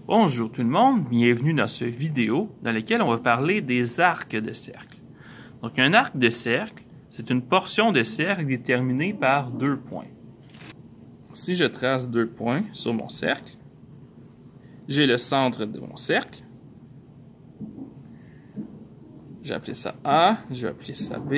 Bonjour tout le monde, bienvenue dans cette vidéo dans laquelle on va parler des arcs de cercle. Donc un arc de cercle, c'est une portion de cercle déterminée par deux points. Si je trace deux points sur mon cercle, j'ai le centre de mon cercle. Je vais appeler ça A, je vais appeler ça B.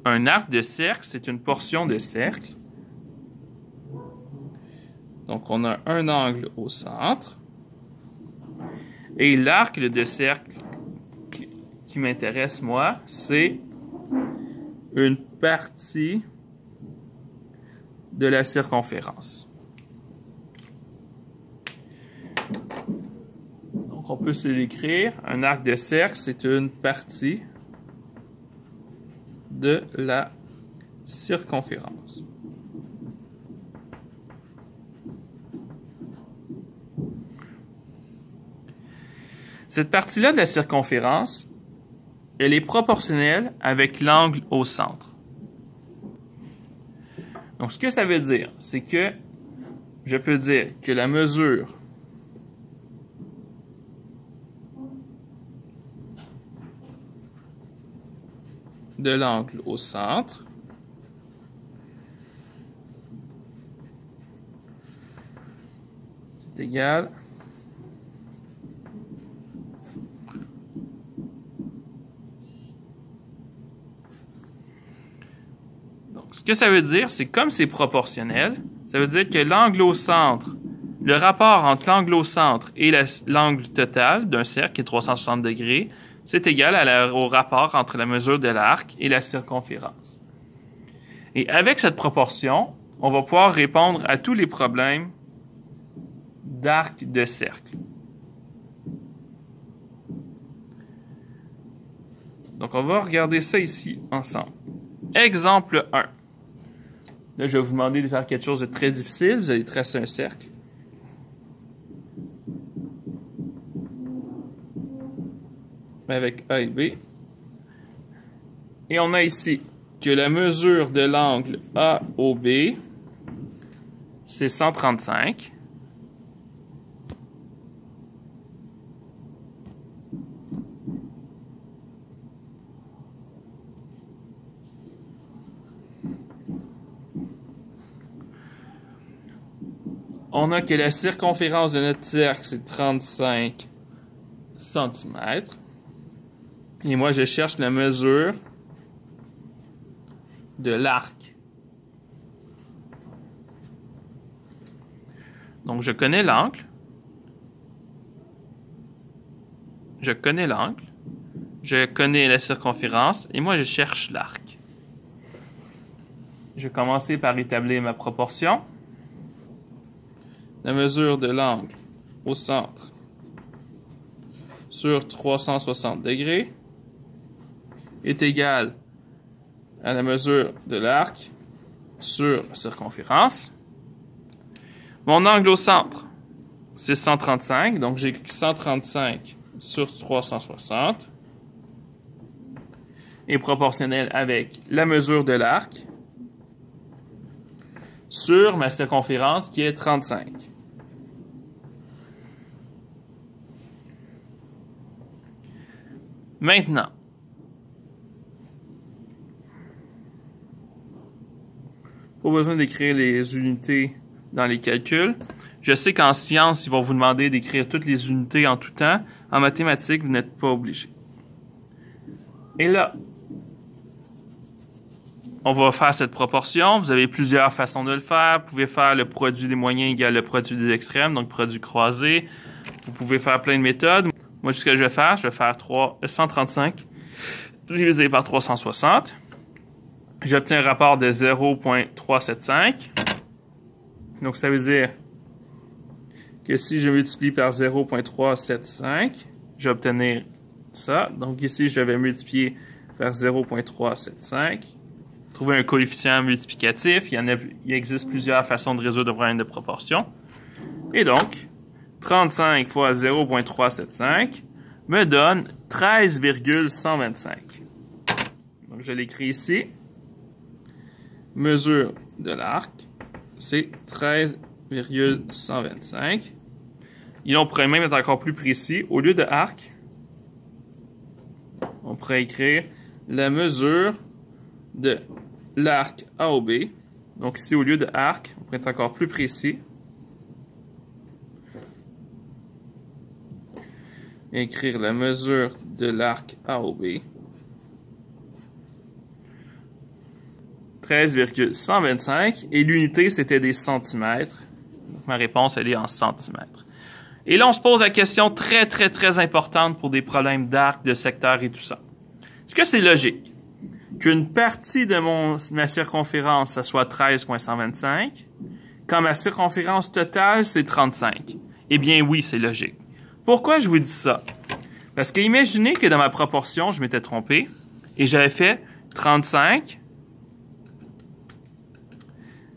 Un arc de cercle, c'est une portion de cercle. Donc, on a un angle au centre. Et l'arc de cercle qui m'intéresse, moi, c'est une partie de la circonférence. Donc, on peut se l'écrire. Un arc de cercle, c'est une partie de la circonférence. Cette partie-là de la circonférence, elle est proportionnelle avec l'angle au centre. Donc, ce que ça veut dire, c'est que je peux dire que la mesure de l'angle au centre c'est égal ce que ça veut dire, c'est comme c'est proportionnel, ça veut dire que l'angle au centre, le rapport entre l'angle au centre et l'angle total d'un cercle, qui est 360 degrés, c'est égal au rapport entre la mesure de l'arc et la circonférence. Et avec cette proportion, on va pouvoir répondre à tous les problèmes d'arc de cercle. Donc, on va regarder ça ici ensemble. Exemple 1. Là, je vais vous demander de faire quelque chose de très difficile. Vous allez tracer un cercle. Avec A et B. Et on a ici que la mesure de l'angle AOB, c'est 135. On a que la circonférence de notre cercle, c'est 35 cm. Et moi, je cherche la mesure de l'arc. Donc, je connais l'angle. Je connais l'angle. Je connais la circonférence. Et moi, je cherche l'arc. Je vais commencer par établir ma proportion. La mesure de l'angle au centre sur 360 degrés est égale à la mesure de l'arc sur la circonférence. Mon angle au centre, c'est 135, donc j'ai 135 sur 360 est proportionnel avec la mesure de l'arc sur ma circonférence qui est 35. Maintenant, pas besoin d'écrire les unités dans les calculs. Je sais qu'en sciences, ils vont vous demander d'écrire toutes les unités en tout temps. En mathématiques, vous n'êtes pas obligé. Et là, on va faire cette proportion. Vous avez plusieurs façons de le faire. Vous pouvez faire le produit des moyens égal le produit des extrêmes, donc produit croisé. Vous pouvez faire plein de méthodes. Moi, ce que je vais faire 135 divisé par 360. J'obtiens un rapport de 0.375. Donc, ça veut dire que si je multiplie par 0.375, je vais obtenir ça. Donc, ici, je vais multiplier par 0.375. Trouver un coefficient multiplicatif. Il existe plusieurs façons de résoudre le problème de proportion. Et donc, 35 fois 0.375 me donne 13,125. Donc, je l'écris ici. Mesure de l'arc, c'est 13,125. 13,125. Et là, on pourrait même être encore plus précis. Au lieu de arc, on pourrait écrire la mesure de l'arc AOB. Donc ici, au lieu de arc, on pourrait être encore plus précis. Et écrire la mesure de l'arc AOB. 13,125. Et l'unité, c'était des centimètres. Donc, ma réponse, elle est en centimètres. Et là, on se pose la question très importante pour des problèmes d'arc, de secteur et tout ça. Est-ce que c'est logique qu'une partie de ma circonférence, ça soit 13,125, quand ma circonférence totale, c'est 35? Eh bien, oui, c'est logique. Pourquoi je vous dis ça? Parce que imaginez que dans ma proportion, je m'étais trompé et j'avais fait 35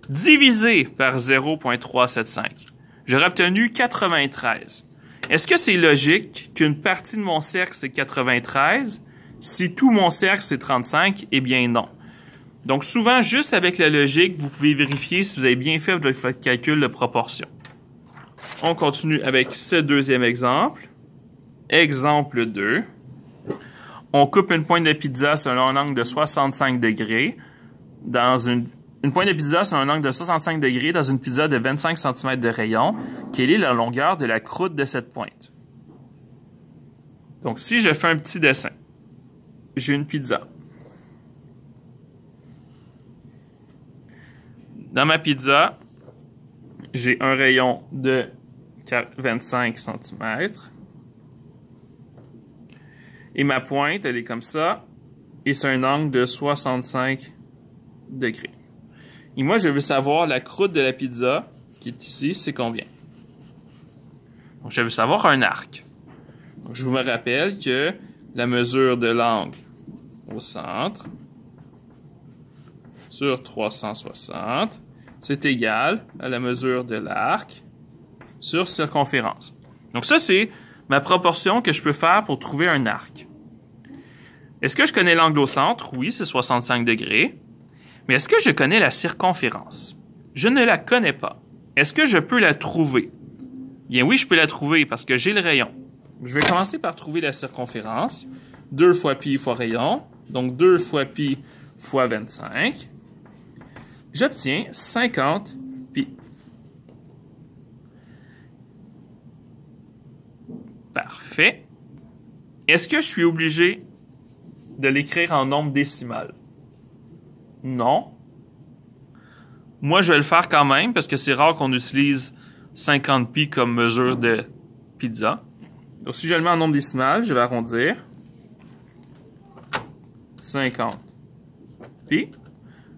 divisé par 0,375. J'aurais obtenu 93. Est-ce que c'est logique qu'une partie de mon cercle, c'est 93, si tout mon cercle, c'est 35? Eh bien, non. Donc, souvent, juste avec la logique, vous pouvez vérifier si vous avez bien fait votre calcul de proportion. On continue avec ce deuxième exemple. Exemple 2. On coupe une pointe de pizza sur un angle de 65 degrés dans une pointe de pizza sur un angle de 65 degrés dans une pizza de 25 cm de rayon. Quelle est la longueur de la croûte de cette pointe? Donc, si je fais un petit dessin, j'ai une pizza. Dans ma pizza, j'ai un rayon de 25 cm. Et ma pointe, elle est comme ça. Et c'est un angle de 65 degrés. Et moi, je veux savoir la croûte de la pizza, qui est ici, c'est combien? Donc, je veux savoir un arc. Donc, je vous me rappelle que la mesure de l'angle au centre sur 360, c'est égal à la mesure de l'arc sur circonférence. Donc, ça, c'est ma proportion que je peux faire pour trouver un arc. Est-ce que je connais l'angle au centre? Oui, c'est 65 degrés. Mais est-ce que je connais la circonférence? Je ne la connais pas. Est-ce que je peux la trouver? Bien oui, je peux la trouver parce que j'ai le rayon. Je vais commencer par trouver la circonférence. 2 fois pi fois rayon. Donc 2 fois pi fois 25. J'obtiens 50 pi. Parfait. Est-ce que je suis obligé de l'écrire en nombre décimal? Non. Moi, je vais le faire quand même parce que c'est rare qu'on utilise 50 pi comme mesure de pizza. Donc, si je le mets en nombre décimal, je vais arrondir. 50 pi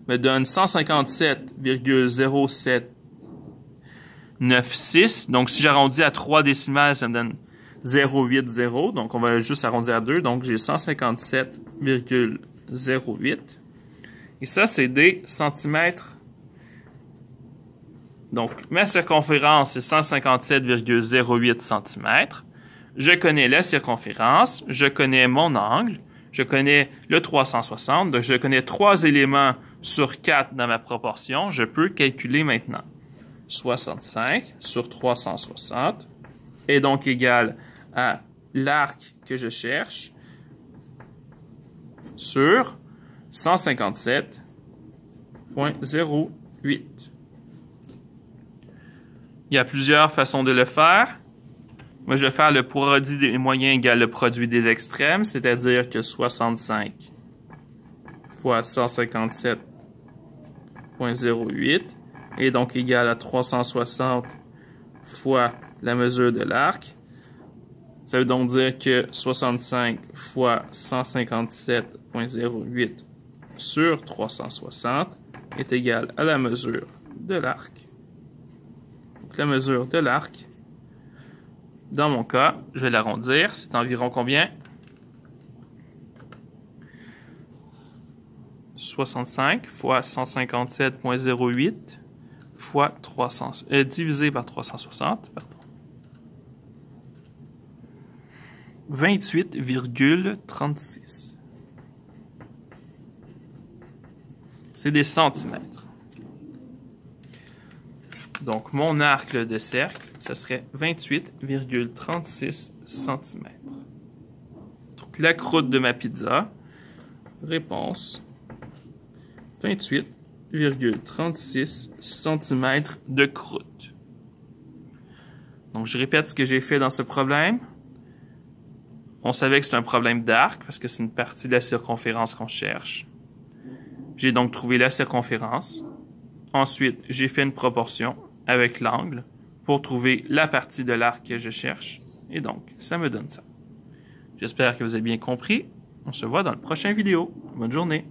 me donne 157,0796. Donc, si j'arrondis à 3 décimales, ça me donne 0,80. Donc, on va juste arrondir à 2. Donc, j'ai 157,08. Et ça, c'est des centimètres. Donc, ma circonférence, c'est 157,08 cm. Je connais la circonférence, je connais mon angle, je connais le 360, donc je connais 3 éléments sur 4 dans ma proportion. Je peux calculer maintenant. 65 sur 360 est donc égal à l'arc que je cherche sur 157,08. Il y a plusieurs façons de le faire. Moi, je vais faire le produit des moyens égale le produit des extrêmes, c'est-à-dire que 65 fois 157,08 est donc égal à 360 fois la mesure de l'arc. Ça veut donc dire que 65 fois 157,08 sur 360 est égal à la mesure de l'arc. Donc la mesure de l'arc, dans mon cas, je vais l'arrondir, c'est environ combien? 65 fois 157,08 fois 300, divisé par 360, pardon. 28,36. C'est des centimètres. Donc, mon arc de cercle, ça serait 28,36 cm. Donc, la croûte de ma pizza, réponse, 28,36 cm de croûte. Donc, je répète ce que j'ai fait dans ce problème. On savait que c'est un problème d'arc parce que c'est une partie de la circonférence qu'on cherche. J'ai donc trouvé la circonférence. Ensuite, j'ai fait une proportion avec l'angle pour trouver la partie de l'arc que je cherche. Et donc, ça me donne ça. J'espère que vous avez bien compris. On se voit dans la prochaine vidéo. Bonne journée.